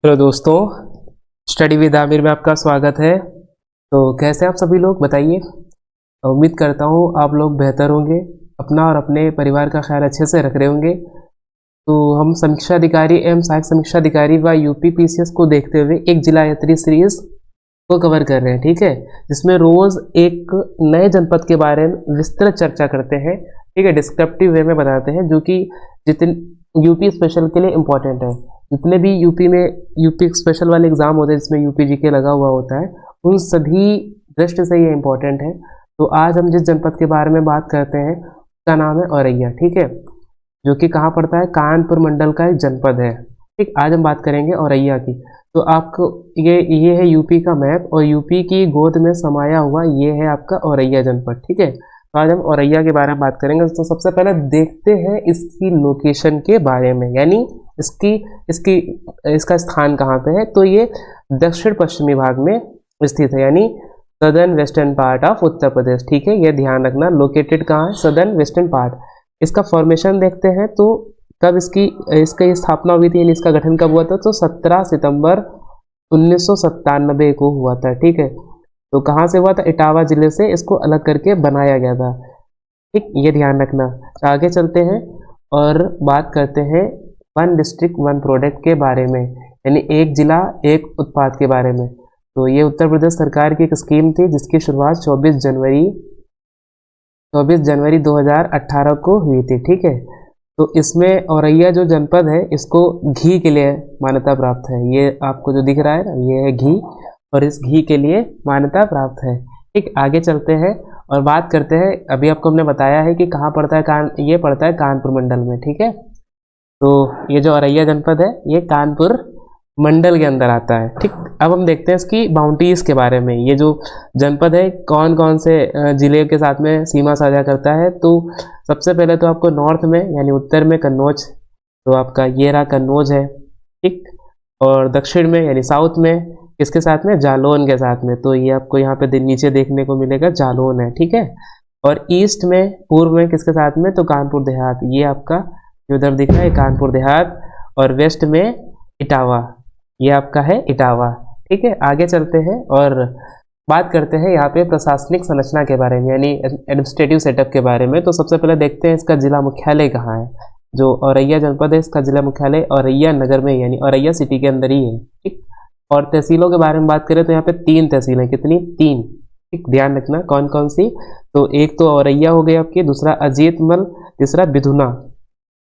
Hello दोस्तों, study with Aamir में आपका स्वागत है। तो कैसे आप सभी लोग बताइए। उम्मीद करता हूँ आप लोग बेहतर होंगे, अपना और अपने परिवार का ख्याल अच्छे से रख रहे होंगे। तो हम समीक्षा अधिकारी एवं सहायक समीक्षा अधिकारी व यूपी पीसीएस को देखते हुए एक जिला यात्री सीरीज को कवर कर रहे हैं, ठीक है, जिसमें रोज एक नए जनपद के बारे में विस्तृत चर्चा करते हैं, ठीक है, डिस्क्रिप्टिव वे में बताते हैं, जो कि जितने यूपी स्पेशल के लिए इम्पोर्टेंट है। जितने भी यूपी में यूपी स्पेशल वाले एग्जाम होते हैं जिसमें यूपी जीके लगा हुआ होता है, उन सभी दृष्टि से ये इम्पोर्टेंट है। तो आज हम जिस जनपद के बारे में बात करते हैं उसका नाम है औरैया, ठीक है, जो कि कहाँ पड़ता है, कानपुर मंडल का एक जनपद है। ठीक, आज हम बात करेंगे औरैया की। तो आपको ये है यूपी का मैप, और यूपी की गोद में समाया हुआ ये है आपका औरैया जनपद, ठीक है। तो आज हम औरैया के बारे में बात करेंगे। तो सबसे पहले देखते हैं इसकी लोकेशन के बारे में, यानी इसकी इसकी इसका स्थान कहाँ पे है। तो ये दक्षिण पश्चिमी भाग में स्थित है, यानी southern western part of Uttar Pradesh, ठीक है, ये ध्यान रखना। लोकेटेड कहाँ है, सदर्न वेस्टर्न पार्ट। इसका फॉर्मेशन देखते हैं, तो कब इसकी स्थापना हुई थी, यानी इसका गठन कब हुआ था, तो 17 सितंबर 1997 को हुआ था, ठीक है। तो कहाँ से हुआ था, इटावा जिले से इसको अलग करके बनाया गया था, ठीक, ये ध्यान रखना। आगे चलते हैं और बात करते हैं वन डिस्ट्रिक्ट वन प्रोडक्ट के बारे में, यानी एक जिला एक उत्पाद के बारे में। तो ये उत्तर प्रदेश सरकार की एक स्कीम थी जिसकी शुरुआत 24 जनवरी 2018 को हुई थी, ठीक है। तो इसमें औरैया जो जनपद है इसको घी के लिए मान्यता प्राप्त है। ये आपको जो दिख रहा है ना, ये है घी, और इस घी के लिए मान्यता प्राप्त है, ठीक। आगे चलते हैं और बात करते हैं, अभी आपको हमने बताया है कि कहाँ पड़ता है, ये पड़ता है कानपुर मंडल में, ठीक है। तो ये जो औरैया जनपद है ये कानपुर मंडल के अंदर आता है, ठीक। अब हम देखते हैं इसकी बाउंड्रीज के बारे में। ये जो जनपद है कौन कौन से जिले के साथ में सीमा साझा करता है। तो सबसे पहले तो आपको नॉर्थ में यानी उत्तर में कन्नौज, तो आपका ये रहा कन्नौज है, ठीक। और दक्षिण में यानी साउथ में किसके साथ में, जालौन के साथ में। तो ये आपको यहाँ पे नीचे देखने को मिलेगा, जालौन है, ठीक है। और ईस्ट में पूर्व में किसके साथ में, तो कानपुर देहात, ये आपका जो उधर दिख रहा है कानपुर देहात। और वेस्ट में इटावा, ये आपका है इटावा, ठीक है। आगे चलते हैं और बात करते हैं यहाँ पे प्रशासनिक संरचना के बारे में, यानी एडमिनिस्ट्रेटिव सेटअप के बारे में। तो सबसे पहले देखते हैं इसका जिला मुख्यालय कहाँ है। जो औरैया जनपद है इसका जिला मुख्यालय औरैया नगर में, यानी औरैया सिटी के अंदर ही है, ठीक। और तहसीलों के बारे में बात करें तो यहाँ पे 3 तहसीलें, कितनी, 3, ठीक, ध्यान रखना कौन कौन सी। तो एक तो औरैया हो गई आपकी, दूसरा अजीतमल, तीसरा बिधुना,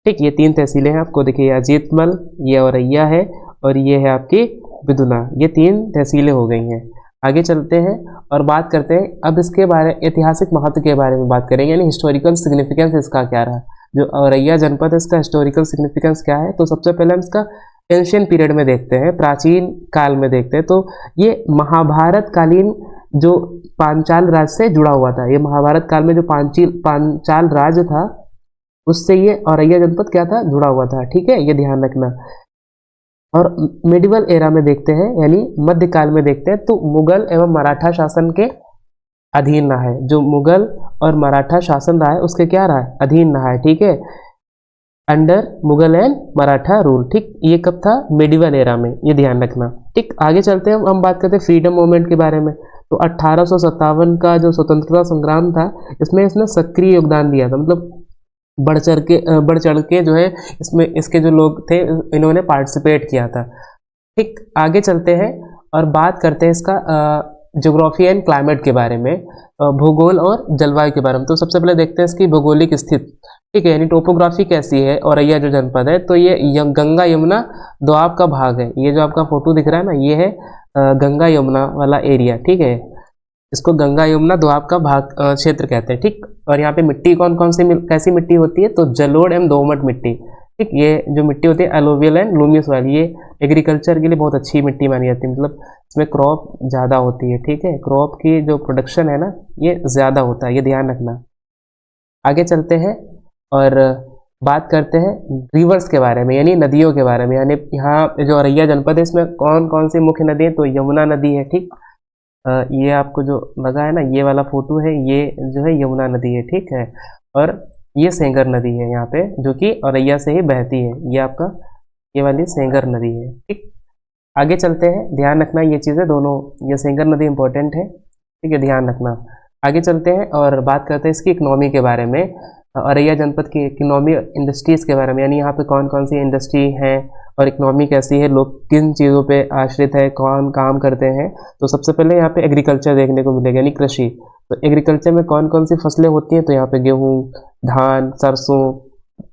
ठीक। ये 3 तहसीलें हैं, आपको देखिए अजीतमल, ये औरैया है, और ये है आपकी बिधुना, ये 3 तहसीलें हो गई हैं। आगे चलते हैं और बात करते हैं अब इसके बारे ऐतिहासिक महत्व के बारे में बात करेंगे, यानी हिस्टोरिकल सिग्निफिकेंस इसका क्या रहा। जो औरैया जनपद है इसका हिस्टोरिकल सिग्निफिकेंस क्या है। तो सबसे पहले हम इसका एंशियंट पीरियड में देखते हैं, प्राचीन काल में देखते हैं। तो ये महाभारत कालीन जो पांचाल राज से जुड़ा हुआ था, ये महाभारत काल में जो पांचाल राज था उससे ये औरैया जनपद क्या था, जुड़ा हुआ था, ठीक है, ये ध्यान रखना। और मिडिवल एरा में देखते हैं, यानी मध्यकाल में देखते हैं, तो मुगल एवं मराठा शासन के अधीन रहा है। जो मुगल और मराठा शासन रहा है उसके क्या रहा है, अधीन रहा है, ठीक है, under Mughal and Maratha rule, ठीक। ये कब था, मिडिवल एरा में, ये ध्यान रखना, ठीक। आगे चलते हैं हम बात करते हैं फ्रीडम मूवमेंट के बारे में। तो 1857 का जो स्वतंत्रता संग्राम था इसमें इसने सक्रिय योगदान दिया था, मतलब बढ़ चढ़ के जो है इसमें इसके जो लोग थे इन्होंने पार्टिसिपेट किया था, ठीक। आगे चलते हैं और बात करते हैं इसका ज्योग्राफी एंड क्लाइमेट के बारे में, भूगोल और जलवायु के बारे में। तो सबसे पहले देखते हैं इसकी भौगोलिक स्थिति, ठीक है, यानी टोपोग्राफी कैसी है। औरैया जो जनपद है तो ये गंगा यमुना दोआब का भाग है। ये जो आपका फोटो दिख रहा है ना, ये है गंगा यमुना वाला एरिया, ठीक है, इसको गंगा यमुना दोआब का भाग क्षेत्र कहते हैं, ठीक। और यहाँ पे मिट्टी कौन कौन सी कैसी मिट्टी होती है, तो जलोढ़ एवं दोमट मिट्टी, ठीक। ये जो मिट्टी होती है एलोवियल एंड लूमियस वाली, ये एग्रीकल्चर के लिए बहुत अच्छी मिट्टी मानी जाती है, मतलब इसमें क्रॉप ज़्यादा होती है, ठीक है, क्रॉप की जो प्रोडक्शन है ना ये ज़्यादा होता है, ये ध्यान रखना। आगे चलते हैं और बात करते हैं रिवर्स के बारे में, यानी नदियों के बारे में। यानी यहाँ जो औरैया जनपद है इसमें कौन कौन सी मुख्य नदी है, तो यमुना नदी है, ठीक। ये आपको जो लगा है ना, ये वाला फोटो है, ये जो है यमुना नदी है, ठीक है। और ये सेंगर नदी है यहाँ पे, जो कि औरैया से ही बहती है, ये आपका ये वाली सेंगर नदी है, ठीक। आगे चलते हैं, ध्यान रखना ये चीज़ें दोनों, ये सेंगर नदी इंपॉर्टेंट है, ठीक है, ध्यान रखना। आगे चलते हैं और बात करते हैं इसकी इकोनॉमी के बारे में, औरैया जनपद की इकोनॉमी इंडस्ट्रीज़ के बारे में, यानी यहाँ पे कौन कौन सी इंडस्ट्री हैं और इकोनॉमी कैसी है, लोग किन चीज़ों पे आश्रित है, कौन काम करते हैं। तो सबसे पहले यहाँ पे एग्रीकल्चर देखने को मिलेगा, यानी कृषि। तो एग्रीकल्चर में कौन कौन सी फसलें होती हैं, तो यहाँ पे गेहूँ, धान, सरसों,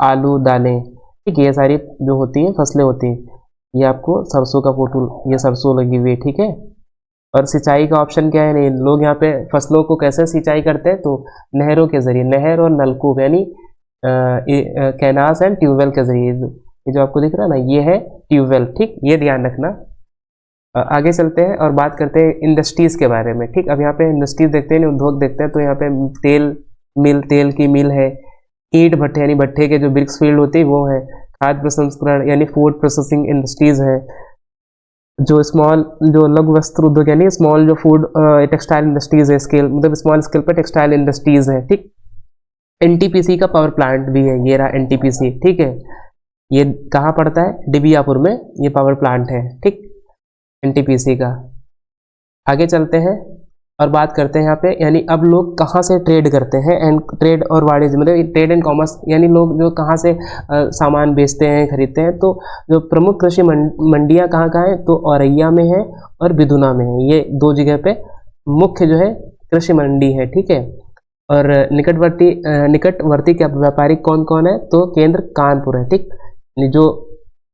आलू, दालें, ठीक है, ये सारी जो होती हैं फसलें होती हैं। ये आपको सरसों का फोटो, ये सरसों लगी हुई है, ठीक है। और सिंचाई का ऑप्शन क्या है, नहीं, लोग यहाँ पे फसलों को कैसे सिंचाई करते हैं, तो नहरों के जरिए, नहर और नलकूप, यानी कैनाल्स एंड ट्यूबवेल के जरिए। ये जो आपको दिख रहा है ना, ये है ट्यूबवेल, ठीक, ये ध्यान रखना। आगे चलते हैं और बात करते हैं इंडस्ट्रीज के बारे में, ठीक। अब यहाँ पे इंडस्ट्रीज देखते हैं, उद्योग देखते हैं, तो यहाँ पे तेल मिल, तेल की मिल है, ईंट भट्टे यानी भट्टे के जो ब्रिक्स फील्ड होती है वो है, खाद्य प्रसंस्करण यानी फूड प्रोसेसिंग इंडस्ट्रीज है, जो स्मॉल, जो लघु वस्त्र उद्योग यानी स्मॉल जो फूड टेक्सटाइल इंडस्ट्रीज है, स्केल मतलब स्मॉल स्केल पर टेक्सटाइल इंडस्ट्रीज है, ठीक। एनटीपीसी का पावर प्लांट भी है, ये रहा एनटीपीसी, ठीक है। ये कहाँ पड़ता है, डिबियापुर में ये पावर प्लांट है, ठीक, एनटीपीसी का। आगे चलते हैं और बात करते हैं यहाँ पे, यानी अब लोग कहाँ से ट्रेड करते हैं, एंड ट्रेड और वाणिज्य मतलब ट्रेड एंड कॉमर्स, यानी लोग जो कहाँ से सामान बेचते हैं, खरीदते हैं। तो जो प्रमुख कृषि मंडियाँ कहाँ कहाँ हैं, तो औरैया में है और बिदुना में है, ये दो जगह पे मुख्य जो है कृषि मंडी है, ठीक है। और निकटवर्ती क्या व्यापारी कौन कौन है, तो केंद्र कानपुर है, ठीक। जो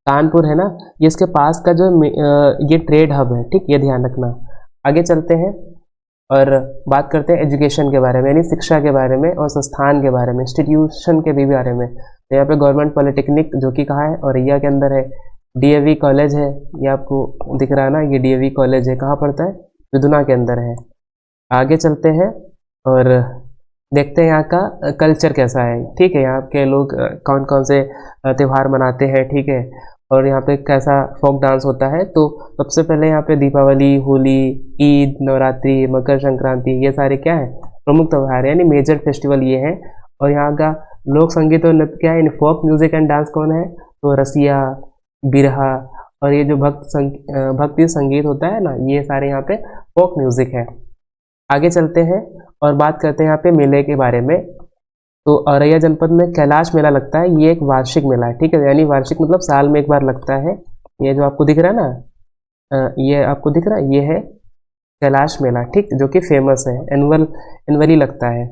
कानपुर है ना, ये इसके पास का जो ये ट्रेड हब है, ठीक, ये ध्यान रखना। आगे चलते हैं और बात करते हैं एजुकेशन के बारे में, यानी शिक्षा के बारे में और संस्थान के बारे में, इंस्टीट्यूशन के भी बारे में। तो यहाँ पे गवर्नमेंट पॉलिटेक्निक जो कि कहाँ है, औरैया के अंदर है। डीएवी कॉलेज है, ये आपको दिख रहा है ना, ये डीएवी कॉलेज है, कहाँ पड़ता है, बिदुना के अंदर है। आगे चलते हैं और देखते हैं यहाँ का कल्चर कैसा है, ठीक है, यहाँ के लोग कौन कौन से त्यौहार मनाते हैं, ठीक है, और यहाँ पे कैसा फोक डांस होता है। तो सबसे पहले यहाँ पे दीपावली, होली, ईद, नवरात्रि, मकर संक्रांति, ये सारे क्या है, प्रमुख त्यौहार है, यानी मेजर फेस्टिवल ये है। और यहाँ का लोक संगीत और नृत्य क्या है, फोक म्यूजिक एंड डांस कौन है, तो रसिया, बिरहा, और ये जो भक्ति संगीत होता है ना, ये सारे यहाँ पे फोक म्यूजिक है। आगे चलते हैं और बात करते हैं यहाँ पे मेले के बारे में। तो औरैया जनपद में कैलाश मेला लगता है, ये एक वार्षिक मेला है, ठीक है, यानी वार्षिक मतलब साल में एक बार लगता है। ये जो आपको दिख रहा है ना, ये आपको दिख रहा है, ये है कैलाश मेला, ठीक, जो कि फेमस है, एनुअली लगता है।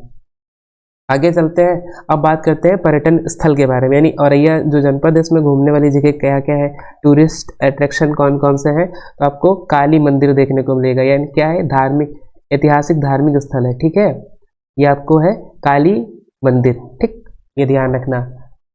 आगे चलते हैं, अब बात करते हैं पर्यटन स्थल के बारे में, यानी औरैया जो जनपद है इसमें घूमने वाली जगह क्या क्या है, टूरिस्ट अट्रैक्शन कौन कौन से हैं। तो आपको काली मंदिर देखने को मिलेगा, यानी क्या है, धार्मिक, ऐतिहासिक धार्मिक स्थल है, ठीक है, ये आपको है काली मंदिर, ठीक, ये ध्यान रखना,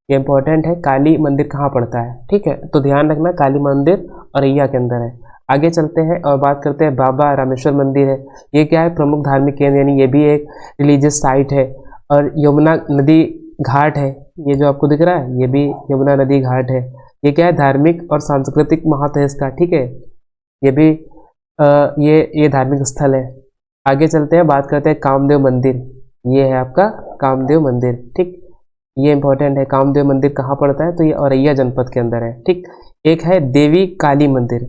ये इंपॉर्टेंट है, काली मंदिर कहाँ पड़ता है, ठीक है, तो ध्यान रखना काली मंदिर औरैया के अंदर है। आगे चलते हैं और बात करते हैं बाबा रामेश्वर मंदिर है, ये क्या है, प्रमुख धार्मिक केंद्र, यानी ये भी एक रिलीजियस साइट है। और यमुना नदी घाट है, ये जो आपको दिख रहा है, ये भी यमुना नदी घाट है, ये क्या है, धार्मिक और सांस्कृतिक महत्व है इसका, ठीक है, ये भी ये धार्मिक स्थल है। आगे चलते हैं, बात करते हैं कामदेव मंदिर, ये है आपका कामदेव मंदिर, ठीक, ये इंपॉर्टेंट है। कामदेव मंदिर कहाँ पड़ता है, तो ये औरैया जनपद के अंदर है, ठीक। एक है देवी काली मंदिर,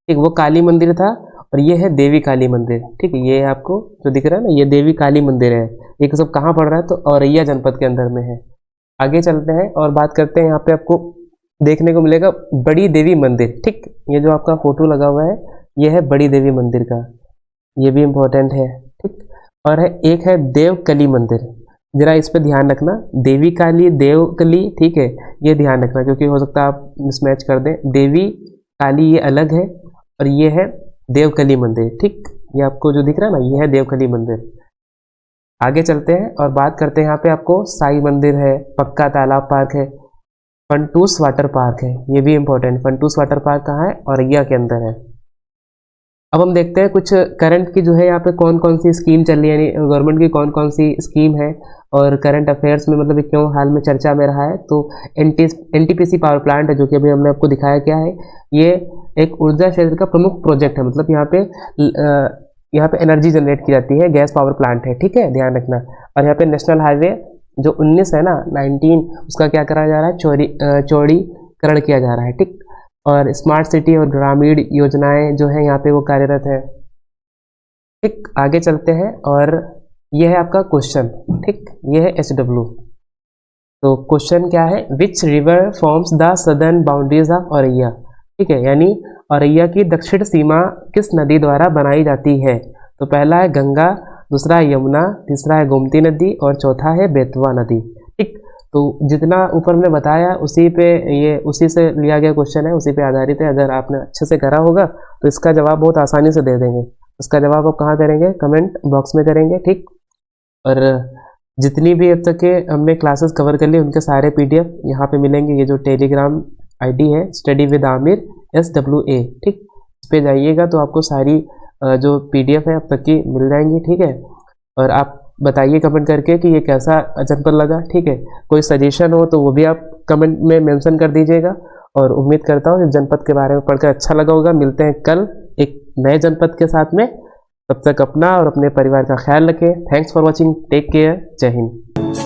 ठीक, वो काली मंदिर था, और ये है देवी काली मंदिर, ठीक, ये आपको जो दिख रहा है ना, ये देवी काली मंदिर है, ये सब कहाँ पड़ रहा है, तो औरैया जनपद के अंदर में है। आगे चलते हैं और बात करते हैं, यहाँ पे आपको देखने को मिलेगा बड़ी देवी मंदिर, ठीक, ये जो आपका फोटो लगा हुआ है, ये है बड़ी देवी मंदिर का, ये भी इम्पोर्टेंट है, ठीक। और है एक है देवकली मंदिर, जरा इस पे ध्यान रखना, देवी काली देवकली, ठीक है, ये ध्यान रखना, क्योंकि हो सकता है आप मिसमैच कर दें, देवी काली ये अलग है और ये है देवकली मंदिर, ठीक, ये आपको जो दिख रहा है ना, ये है देवकली मंदिर। आगे चलते हैं और बात करते हैं, यहाँ पे आपको साई मंदिर है, पक्का तालाब पार्क है, फंटूस वाटर पार्क है, ये भी इंपॉर्टेंट, फंटूस वाटर पार्क कहाँ है, औरैया के अंदर है। अब हम देखते हैं कुछ करंट की जो है यहाँ पे कौन कौन सी स्कीम चल रही है, यानी गवर्नमेंट की कौन कौन सी स्कीम है, और करंट अफेयर्स में मतलब क्यों हाल में चर्चा में रहा है। तो एनटीपीसी पावर प्लांट है, जो कि अभी हमने आपको दिखाया क्या है, ये एक ऊर्जा क्षेत्र का प्रमुख प्रोजेक्ट है, मतलब यहाँ पे एनर्जी जनरेट की जाती है, गैस पावर प्लांट है, ठीक है, ध्यान रखना। और यहाँ पे नेशनल हाईवे जो 19 है ना, 19, उसका क्या करा जा रहा है, चौड़ीकरण किया जा रहा है, ठीक। और स्मार्ट सिटी और ग्रामीण योजनाएं जो हैं यहाँ पे वो कार्यरत है। ठीक, आगे चलते हैं और यह है आपका क्वेश्चन। ठीक, यह है HW। तो क्वेश्चन क्या है, which river forms the southern boundaries of Auraiya. ठीक है, यानी औरैया की दक्षिण सीमा किस नदी द्वारा बनाई जाती है। तो पहला है गंगा, दूसरा है यमुना, तीसरा है गोमती नदी और चौथा है बेतवा नदी। ठीक, तो जितना ऊपर मैंने बताया उसी पे ये उसी से लिया गया क्वेश्चन है, उसी पे आधारित है। अगर आपने अच्छे से करा होगा तो इसका जवाब बहुत आसानी से दे देंगे। इसका जवाब आप कहाँ करेंगे, कमेंट बॉक्स में करेंगे। ठीक, और जितनी भी अब तक के हमने क्लासेस कवर कर ली उनके सारे PDF यहाँ पे मिलेंगे। ये जो टेलीग्राम ID है स्टडी विद आमिर SWA। ठीक, इस पे जाइएगा तो आपको सारी जो PDF है अब तक की मिल जाएंगी। ठीक है, और आप बताइए कमेंट करके कि ये कैसा जनपद लगा। ठीक है, कोई सजेशन हो तो वो भी आप कमेंट में मेंशन कर दीजिएगा। और उम्मीद करता हूँ इस जनपद के बारे में पढ़कर अच्छा लगा होगा। मिलते हैं कल एक नए जनपद के साथ में। तब तक अपना और अपने परिवार का ख्याल रखें। Thanks for watching, take care, जय हिंद।